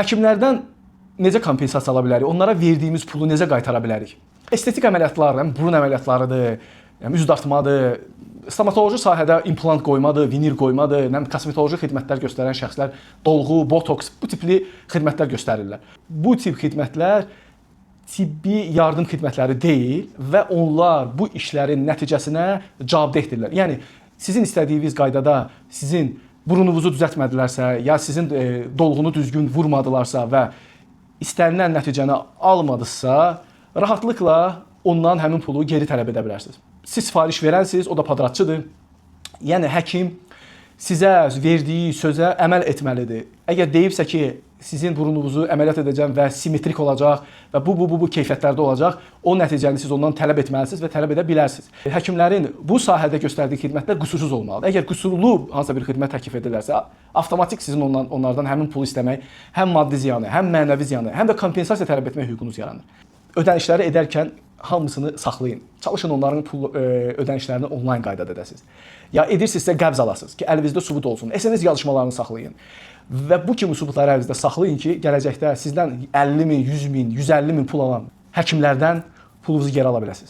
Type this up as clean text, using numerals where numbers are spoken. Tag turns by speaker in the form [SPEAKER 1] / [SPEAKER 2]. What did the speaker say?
[SPEAKER 1] Həkimlərdən necə kompensasiya ala bilərik? Onlara verdiyimiz pulu necə qaytara bilərik? Estetik əməliyyatlar, burun əməliyyatlarıdır, üz dartmadır, stomatoloji sahədə implant qoymadır, vinir qoymadır, kosmetoloji xidmətlər göstərən şəxslər dolğu, botoks, bu tipli xidmətlər göstərirlər. Bu tip xidmətlər tibbi yardım xidmətləri deyil və onlar bu işlərin nəticəsinə cavabdehdirlər. Yəni sizin istədiyiniz qaydada sizin burununuzu düzəltmədilərsə, ya sizin dolğunu düzgün vurmadılarsa və istənilən nəticəni almadısa, rahatlıqla ondan həmin pulu geri tələb edə bilərsiniz. Siz sifariş verənsiniz, o da padratçıdır. Yəni həkim sizə verdiyi sözə əməl etməlidir. Əgər deyibsə ki, sizin burununuzu əməliyyat edəcəm və simmetrik olacaq və bu keyfiyyətlərdə olacaq, o nəticəni siz ondan tələb etməlisiniz və tələb edə bilərsiniz. Həkimlərin bu sahədə göstərdiyi xidmətlər qüsursuz olmalıdır. Əgər qüsurlu hansısa bir xidmət təklif edilərsə, avtomatik sizin onlardan həmin pulu istəmək, həm maddi ziyanı, həm mənəvi ziyanı, həm də kompensasiya tələb etmək hüququnuz yaranır. Ödənişləri edərkən hamısını saxlayın. Çalışın onların pul ödənişlərini onlayn qaydada edəsiniz. Ya edirsinizsə qəbz alasınız ki, əlinizdə sübut olsun. SMS yazışmalarını saxlayın. Və bu kimi sübutları əlinizdə saxlayın ki, gələcəkdə sizdən 50 min, 100 min, 150 min pul alan həkimlərdən pulunuzu geri ala biləsiniz.